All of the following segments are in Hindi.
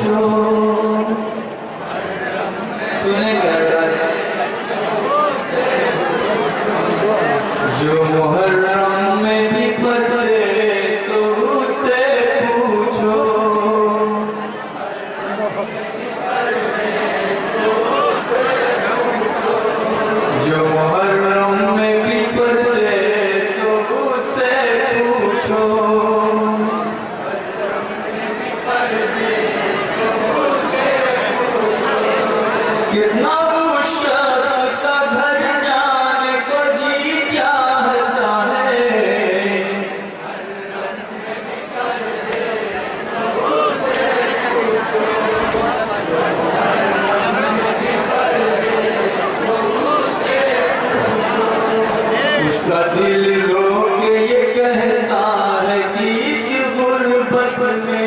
पूछो। सुने जो मुहर्रम में भी परदेसों से पूछो। जो मुहर्रम में भी परदेसों से पूछो। कितना उस शख्स का घर जाने को जी चाहता है। उसका दिल रो के ये कहता है कि इस गुर्बत में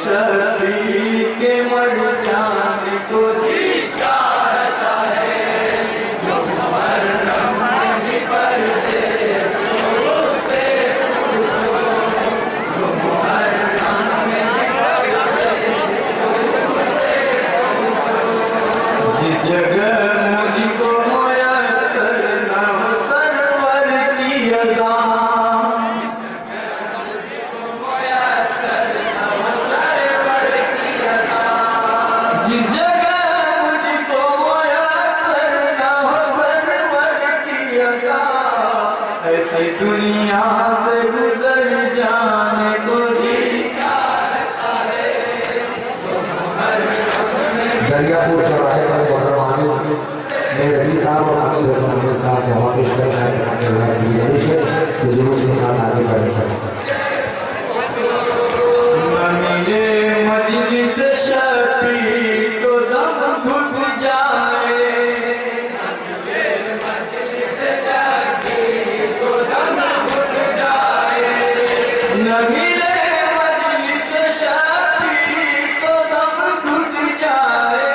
शफी के मर जाने को जी चाहता है। जो मुहर्रम में परदेसों से पूछो। जो मुहर्रम में परदेसों से पूछो। जिस जगह मुझको मुयस्सर न हो सरवर की अज़ा। जिस जगह मुझको मुयस्सर न हो सरवर की अज़ा। ऐसी दुनिया से गुजर जाने को जी चाहता है। दरियापुर चौराहे पर मुहर्रम मेरे रफी साहब और हामिद हसन के साथ यहाँ पेश करना है। जुलूस के साथ आगे बढ़ने का मजलिस शफी तो दम घुट जाए। मजलिस शफी तो दम घुट जाए। न मिले मजलिस शफी तो दम घुट जाए।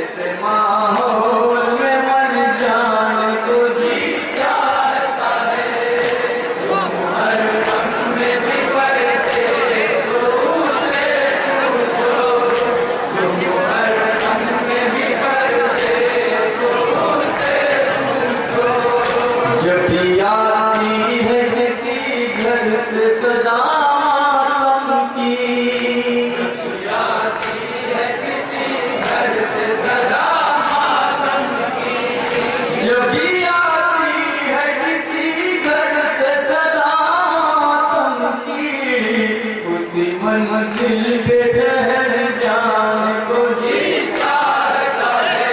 ऐसे माहौल में मर जाने को जी चाहता है। जो मुहर्रम में भी जब भी आती है किसी घर से सदा मातम की। आती है किसी घर से सदा मातम की। जब भी आती है किसी घर से सदा मातम की। उसी मंजिल पे ठहर जाने को जी चाहता है।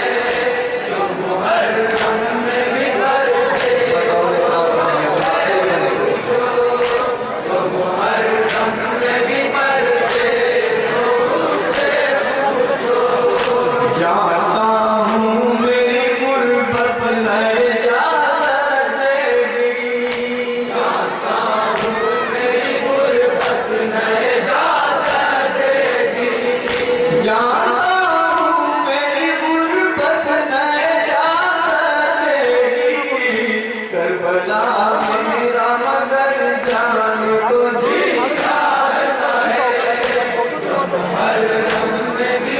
जो मुहर्रम में भी जानता हूँ मेरी गुर्बत न इजाज़त देगी। जानता हूँ मेरी गुर्बत न इजाज़त देगी। जानता हूँ मेरी गुर्बत न इजाज़त देगी। करबला मेरा मगर जाने को जी चाहता है। जो मुहर्रम में भी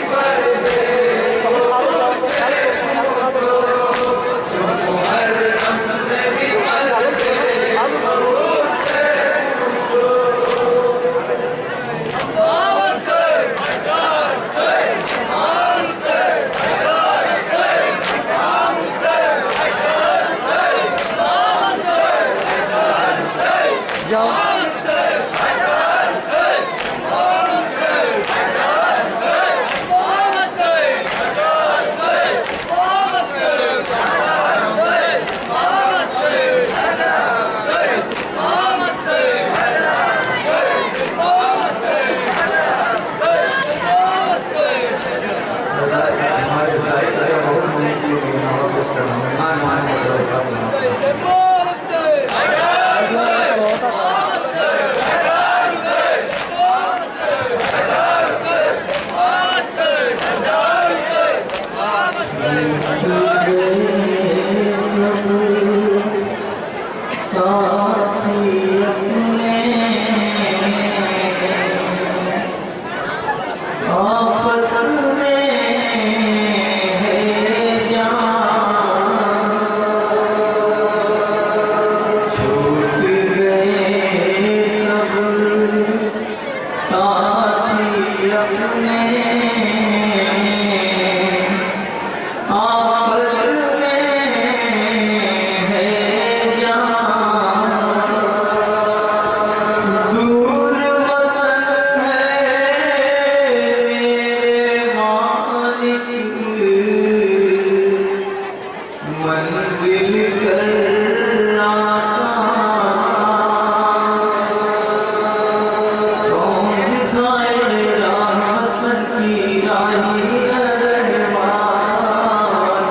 राही न रहमान,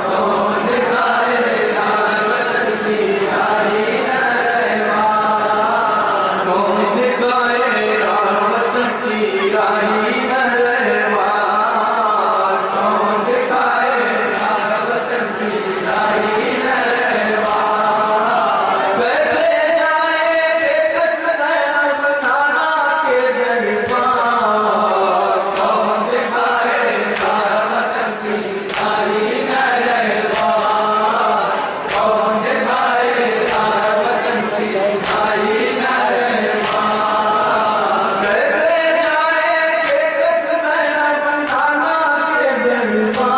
कौन दिखाएगा वतन की राही न रहमान, कौन दिखाएगा वतन की राही न रहमान, कौन दिखाएगा वतन की राही न रहमान। कैसे जाए बेकस ज़ैनब नाना के दरबार, कौन दिखाएगा वतन की राही न रहमान, कौन दिखाएगा वतन की राही न रहमान। कैसे जाए बेकस ज़ैनब नाना के दरबार,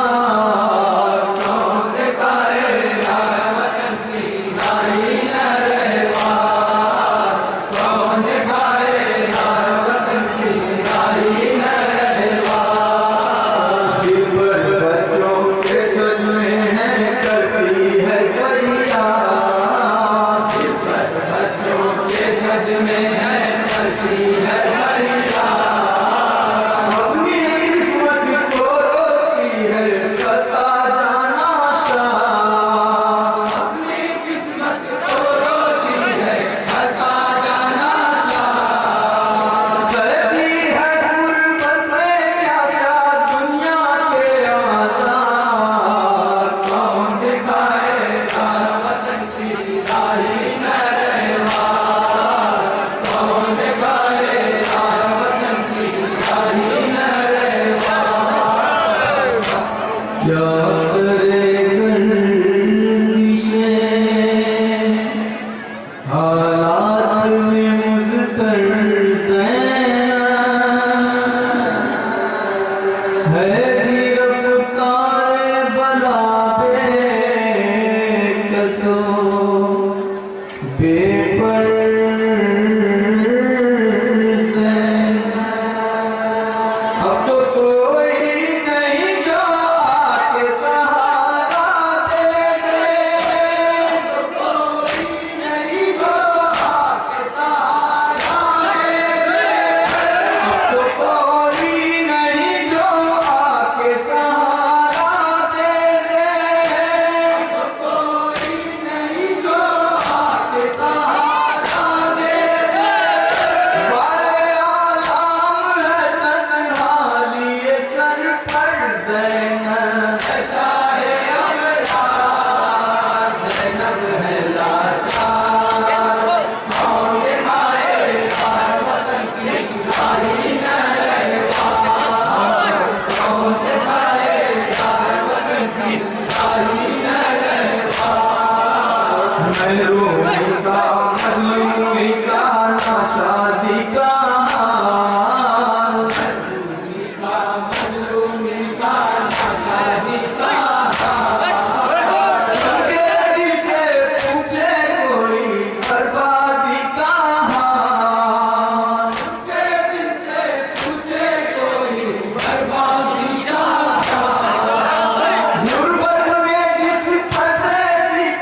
कौन दिखाएगा वतन की राही न रहमान, कौन दिखाएगा वतन की राही न रहमान। दिल पर बच्चों के सदमे हैं करती है फरियाद, दिल पर बच्चों के सदमे हैं करती है फरियाद। अपनी किस्मत को रोती है खस्ता जाना शाह, अपनी किस्मत को रोती है खस्ता जाना शाह। सर्दी है गुर्बत में क्या क्या दुनिया के आज़ाद, कौन दिखाएगा वतन की राही न रहमान, कौन दिखाएगा वतन की राही न रहमान। क्या करे गर्दिशें हालात में मुज़तर ज़ैनब, है गिरफ्तार बला बेकसो बेपर्द ज़ैनब। अब तो कोई नहीं जो आके सहारा दे दे, तो कोई नहीं जो आके सहारा दे दे। अब तो कोई नहीं जो आके सहारा दे दे, तो कोई नहीं जो आके सहारा दे दे। बारे आलाम है तन्हा लिए सर पर ज़ैनब, ऐसा है अमरार ज़ैनब है लाचार, कौन दिखाएगा वतन की राही न रहमान, कौन दिखाएगा वतन की राही न रहमान। महरूम का मजलूमी का ना शादी का हाल, महरूमी का मजलूमी का ना शादी का हाल। उनके पीछे पूछे कोई बर्बादी का हाल, उनके दिल से पूछे कोई बर्बादी का हाल। गुर्बत में जिस फंसे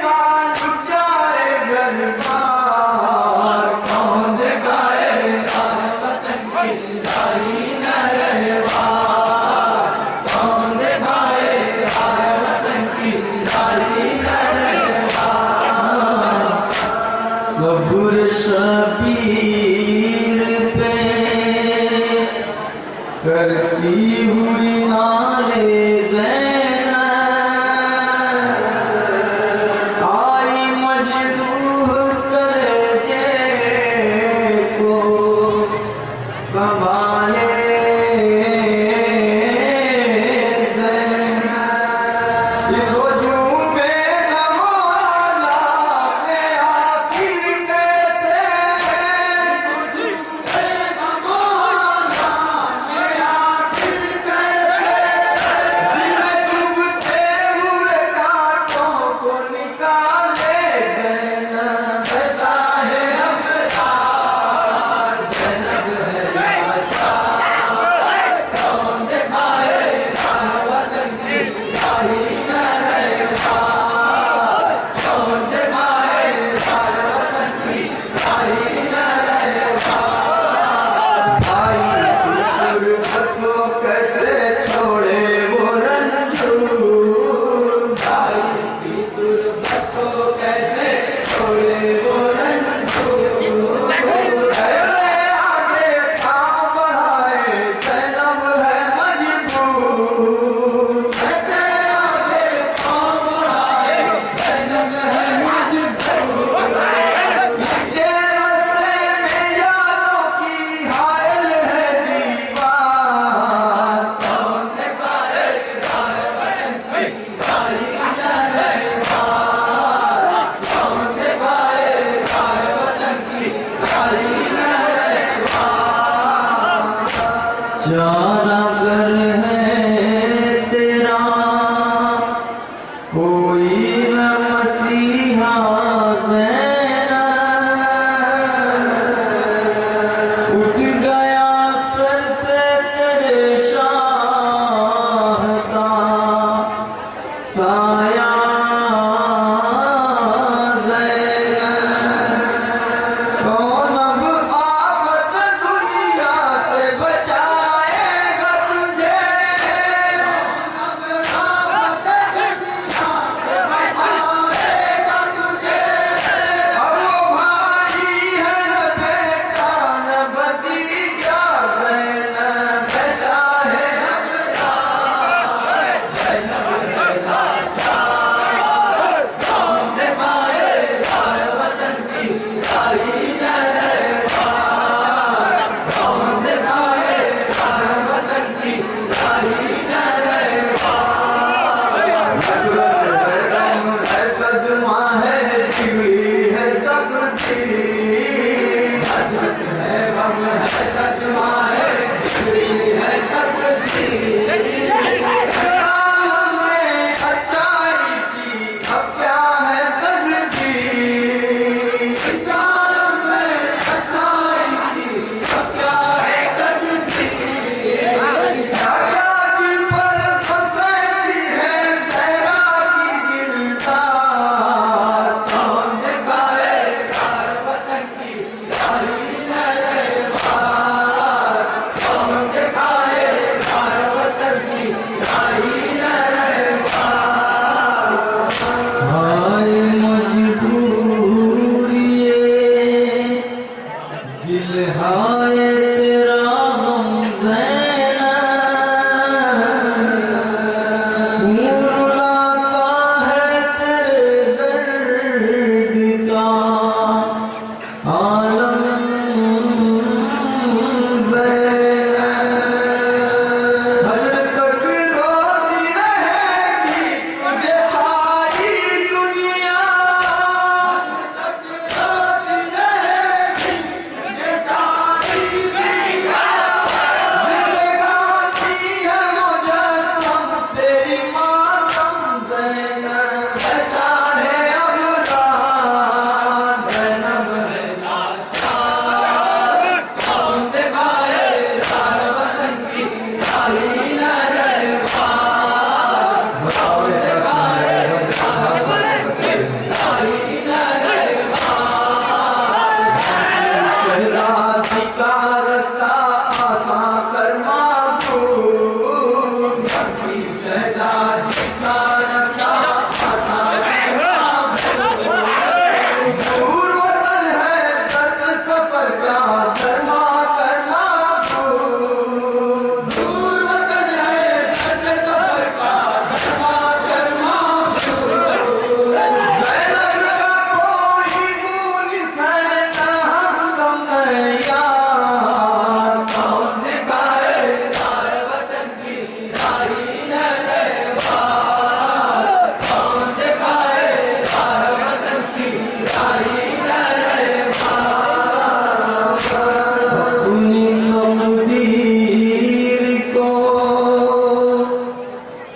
का लुट जाए घर बार, कौन दिखाएगा वतन की राही न रहमान, कौन दिखाएगा वतन की राही न रहमान। कब्र शबीर पे करती हुई नाले ज़ैनब, आई मजरूह कलेजे को संभाले ज़ैनब। इस हुजूम में गमोला में आखिर कैसे, इस हुजूम में गमोला में आखिर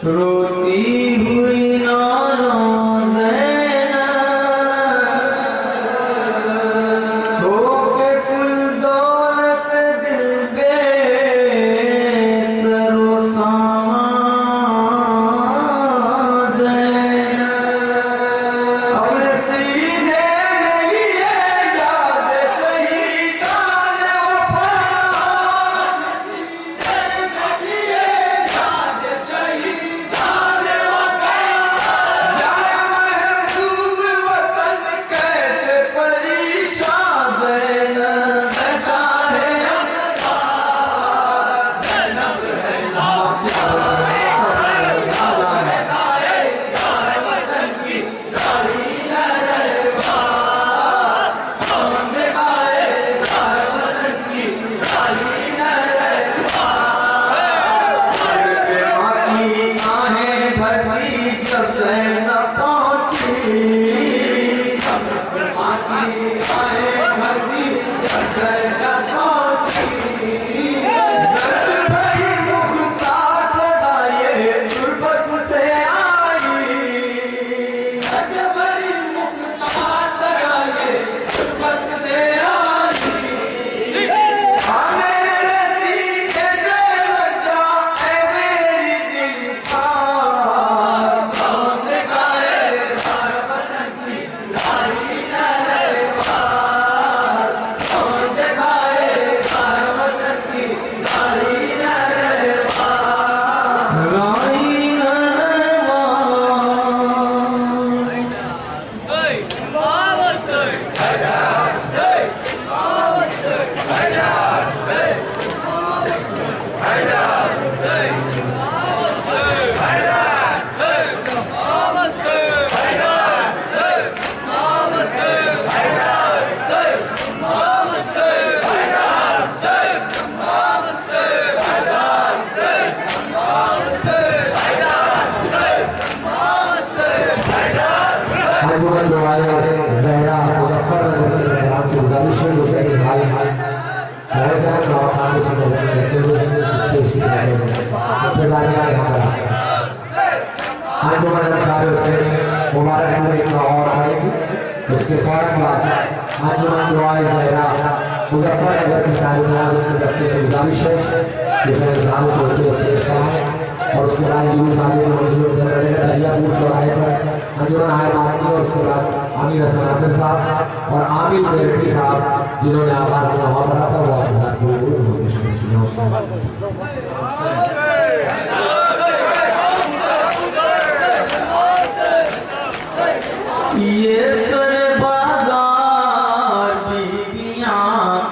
रोती हुई नाना ज़ैनब होके कुल दौलत दिल बेसरो सामान ज़ैनब अपने सीने में लिए याद शहीदान वफा उसके फौरन बाद अंजुमन दुआए ज़हरा मुजफ्फरनगर की सारी दस्ते से गुजारिश है जिसने नाम से उनके स्टेज कराएं और उसके बाद यूँ सारे दरियापुर चौराहे पर अंजुमन आए मारेंगे और उसके बाद आमिर हसन आमिर साहब और आमिर बेरटी साहब जिन्होंने आवाज़ में वहाँ पढ़ा था वो आपके साथ पूरे ये सर बाजार बीबियाँ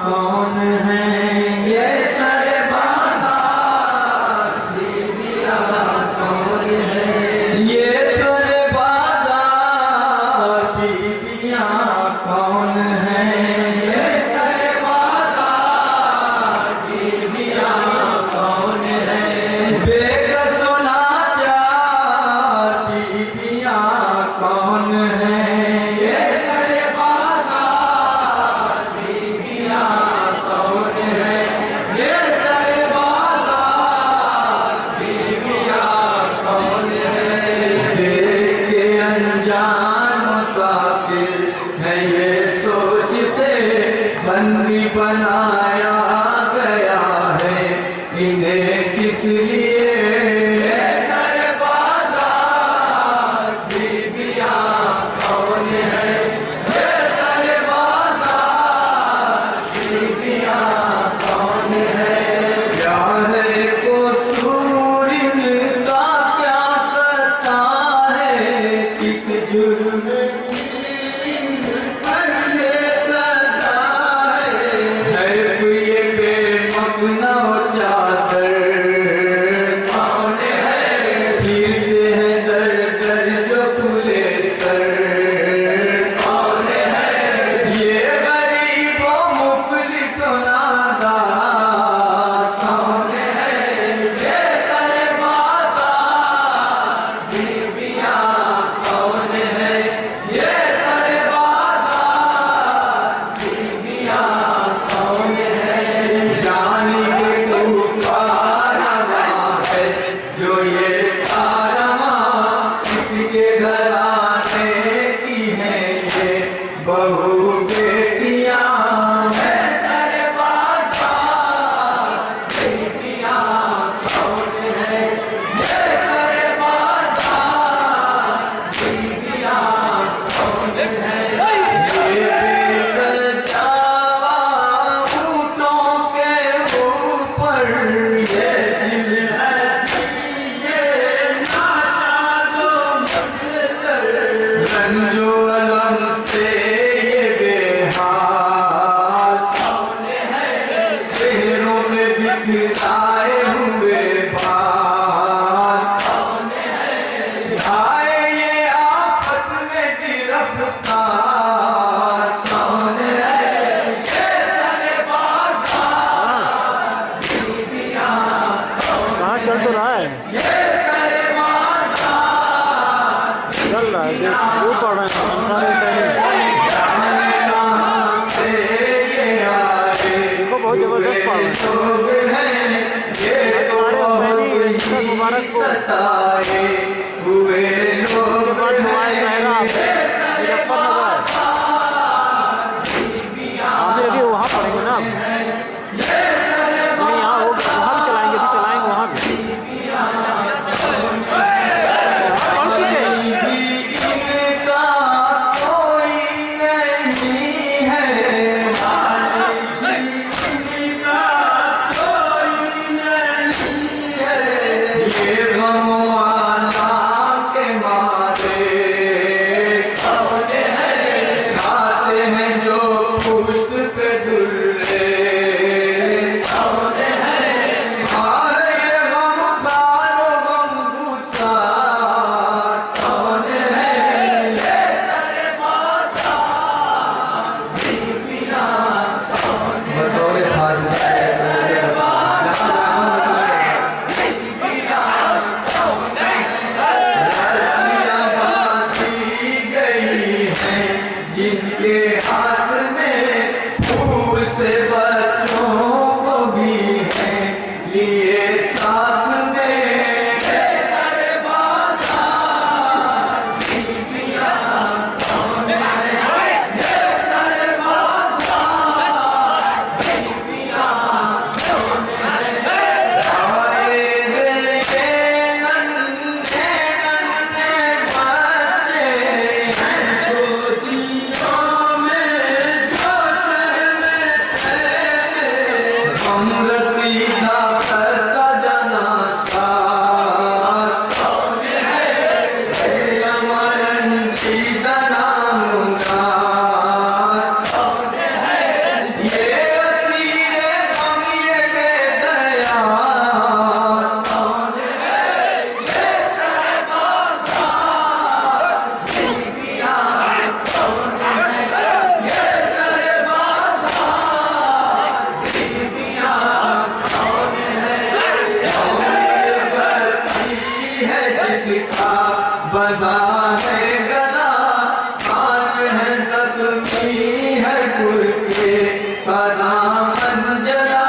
कौन हैं ये सर बाजार बीबियाँ कौन हैं ये सर बाजार बीबियाँ कौन हैं ये सर बाजार बीबियाँ कौन हैं बेकसो लाचार बीबियाँ कौन हैं बंदी बनाया गया है इन्हें किस लिए बाजार बीबियाँ कौन है ये सारे बाजार बीबियाँ कौन है क्या है कसूर इनका क्या खता है किस जुर्म जो ये चल रहा है वो पढ़ रहे हैं अंसारी सैनिक इनको बहुत जबरदस्त पढ़ रहे हैं सारे सैनिक मुबारक को हुए उसके बाद हमारे शहरा मुजफ्फरनगर आमिर अभी वहाँ पढ़ेंगे ना नहीं यहाँ हो वहाँ भी चलाएंगे वहाँ भी इनका कोई नहीं है इनका कोई नहीं है ये गमवाना के मारे खाते हैं जो पुष्ट पे दुर्रे हमारे गम खारो गम गुस्सा बतौर खास रस्सियां बांधी गई हैं जिनके हाथ में फूल से बच्चों को भी हैं लिए साथ में जिसका बना है गला खान है जख्मी है कुर्के का दामन जला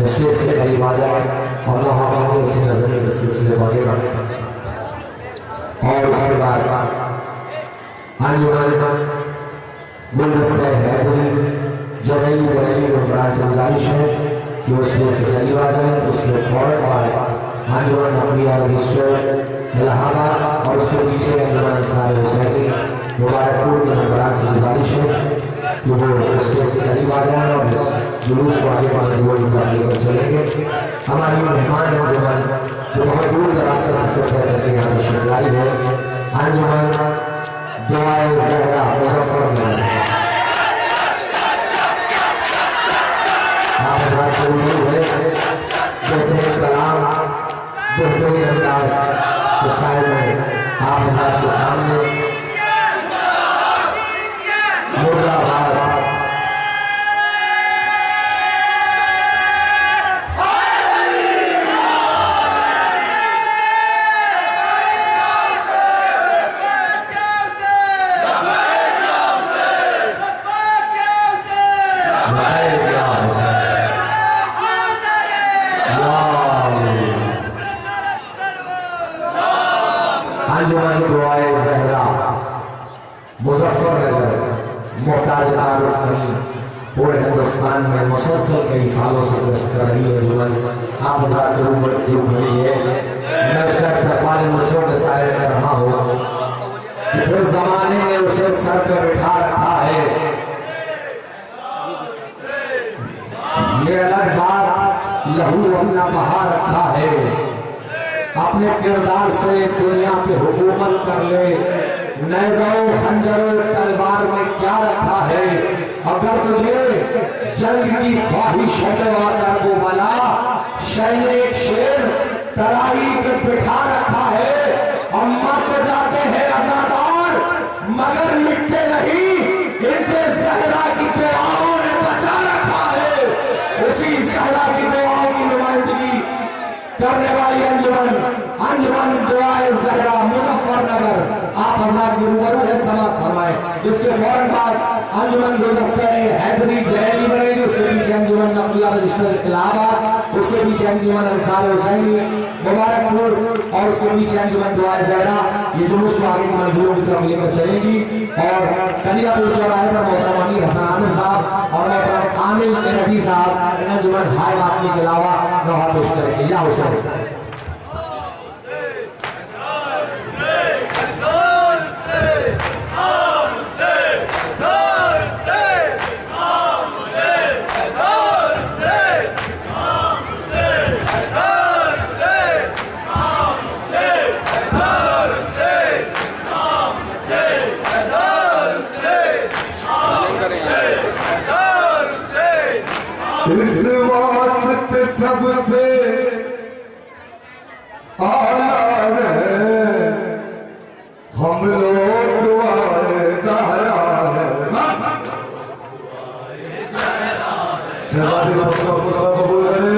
स्टेज के करीब आ जाए और वहाँ के उसी नजर के सिलसिले को आगे बढ़े। और उसके बाद अंजुमन गुलदस्ता हैदरी जरैली बरेली गुलबराज से गुजारिश है कि वो स्टेज के करीब आ जाए। उसके फौरन बाद अंजुमन नकलिया रजिस्टर इलाहाबाद और उसके पीछे अंजुमन अंसार हुसैनी मुबारकपुर के गुलबराज से गुजारिश है कि वो स्टेज के करीब आ जाए और इस जुलूस को आगे लेकर चलेंगे। हमारी मेहमान अंजुमन जो बहुत दूर दराज का सफर तय करके यहाँ तशरीफ लाई है, अंजुमन दुआए ज़हरा मुजफ्फरनगर। आप हज़रात से उम्मीद है बेहतरीन कलाम बेहतरीन अंदाज के साए में आप हज़रात के सामने मुर्दाबाद अंजुमन दुआए ज़हरा मुजफ्फरनगर मोहताज तारुफ नहीं पूरे हिंदुस्तान में मुसलसल कई सालों से गश्त कर रही है। अंजुमन आप हज़रात के ऊपर खड़ी है। मैं उसका इस्तेमाल मुस्लिम के साए कर रहा हूँ कि फिर जमाने ने उसे सर पर बिठा रखा है। ये अलग बात लहू अपना बहा रखा है। अपने किरदार से दुनिया पे हुकूमत कर ले। नेज़ो खंजर तलवार में क्या रखा है? अगर तुझे जंग की ख्वाहिश है वो बला शैन एक शेर तराई पे बिठा रखा है। और मर तो जाते हैं आजादार मगर मिटते नहीं, इनके ज़हरा की दुआओं ने बचा रखा है। उसी ज़हरा की दुआओं की नुमाइंदगी करने वाली अंजुमन दुआए ज़हरा मुजफ्फरनगर आप हज़रात के रूबरू है, समाप्त फरमाए। इसके फौरन बाद अंजुमन गुलदस्ता हैदरी जरैली बरेली, उसके पीछे अंजुमन नकलिया रजिस्टर इलाहाबाद, उसके पीछे अंजुमन अंसार हुसैनी मुबारकपुर और उसके पीछे अंजुमन दुआए ज़हरा। ये जुलूस को आगे की मंजिलों की तरफ लेकर चलेगी। और कलियापुर चौराहे पर मोहतरम अमीर हसन आमिर साहब और मोहतरम आमिर तेरही साहब अंजुमन हाय बातमी के अलावा नौहा पेश करेंगे। या हुसैन इस वास्ते सबसे आला है हम लोग दुआए ज़हरा है। शहज़ादे सबका को सब कबूल करे।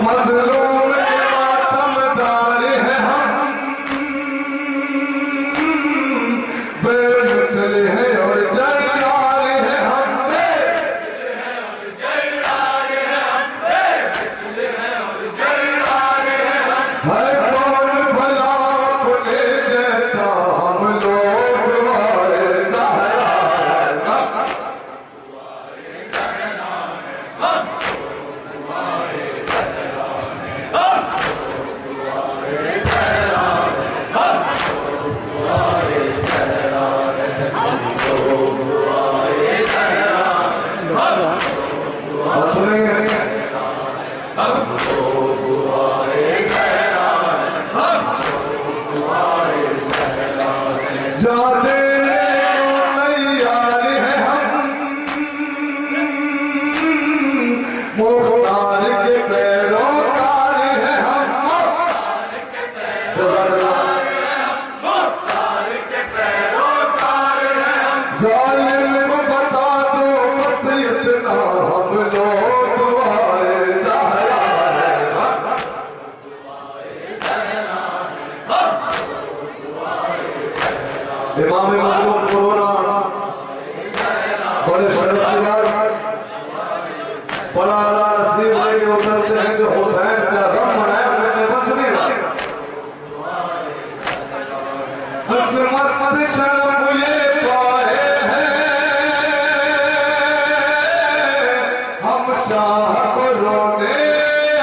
मज़लूम के मातमदार है हम, बेमिसल है और जयरार है हम, है कौन भला अपने जैसा हम लोग दुआए ज़हरा है। और सुनेंगे जाने तैयार है हम, मुख्तार के पैरोकार है हम। जालिम को बता दो बस इतना हम लोग दुआए ज़हरा है। इमाम मजलूम कोरोना बड़े शर्फ के बाद बड़ा अला नसीब लेके उतरते हैं जो हुसैन का गम मनाया मैंने बस नहीं किस्मत शर्फ ये पाए हैं हम शाह को रोने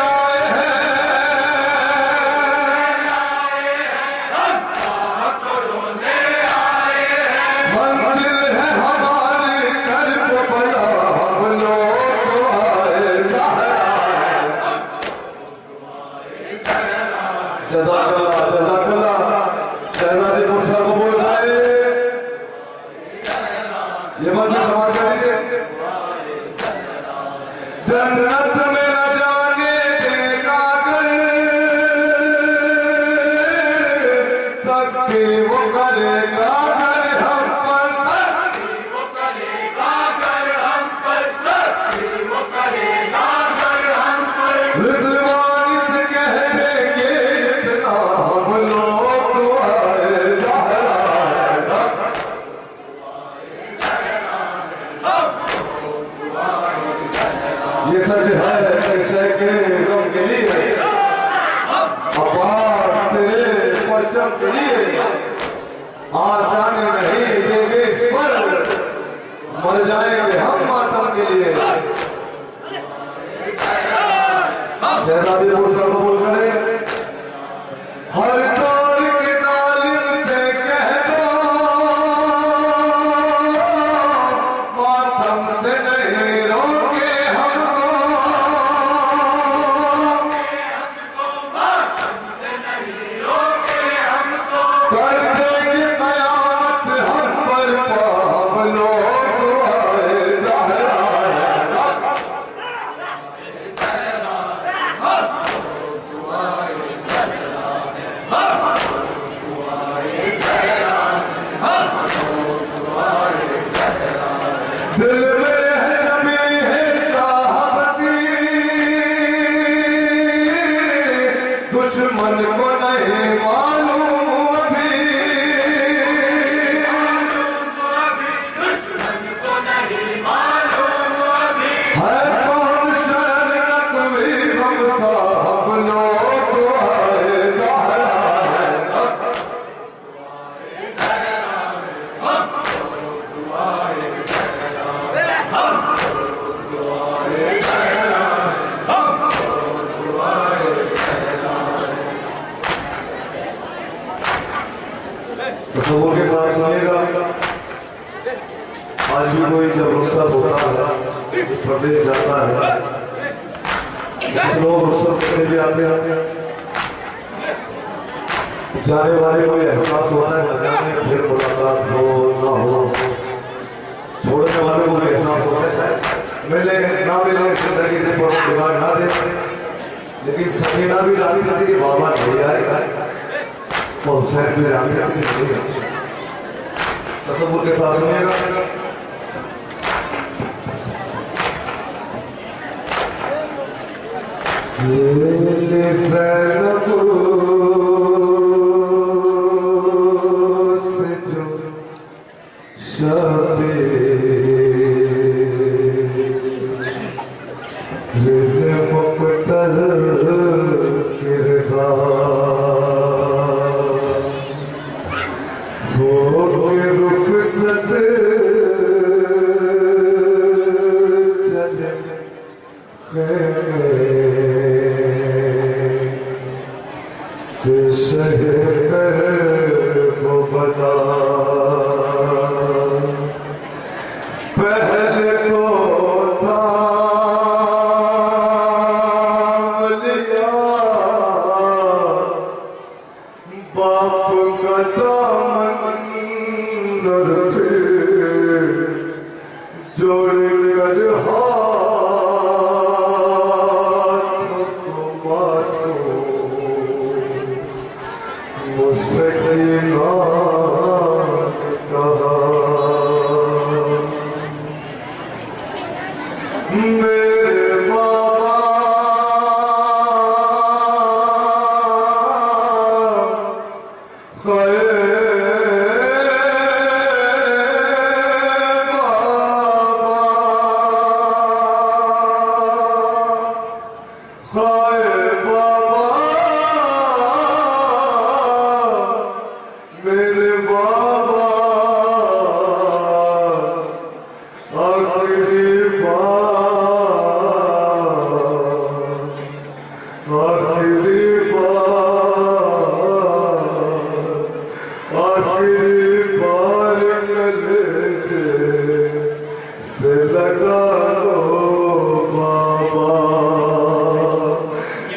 आए हैं मंजिल है हमारी कर्ब बला हम लोग आए जज़ाकल्लाह जज़ाकल्लाह शहजादी मुर्शद कबूल करे ये मंदिर समाज करिए जन्नत में न जाने देगा कर सकती वो करेगा कर हम पर रिजवानी से कह देंगे इतना हम लोग आए ये सच है कैसे के गम के लिए अपार तेरे परचम के लिए आ जाने नहीं देंगे इस पर मर जाएंगे हम मातम के लिए शहजादी मुर्शद कबूल करे हर दौर के जालिम से कह दो मातम से नहीं रोके हमको कर देंगे कयामत हम पर हम लोग आए ज़हरा दिल में है जमी है साहबती दुश्मन को नहीं मालूम अभी है कौन शहर नकवी हम साहब लोग आए ज़हरा तसव्वुर के साथ सुनिएगा आज भी कोई जब रुखसत होता है प्रदेश जाता है कुछ लोग रुखसत करने भी आते हैं जाने वाले को एहसास होता है न जाने फिर मुलाकात हो ना हो छोड़ने वाले को भी एहसास होता है शायद मिले ना मिले जिंदगी से दिमाग ना दे लेकिन सकीना भी जानती थी कि बाबा नहीं आएगा और हुसैन भी जानती थी कि नहीं आएगा। तसव्वुर के साथ सुनिएगा पहले तो था लिया बाप का दामन और फिर जोड़ कर हाथ को मासूम मुझसे कहा मेरे बाबा खैर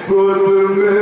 गोद में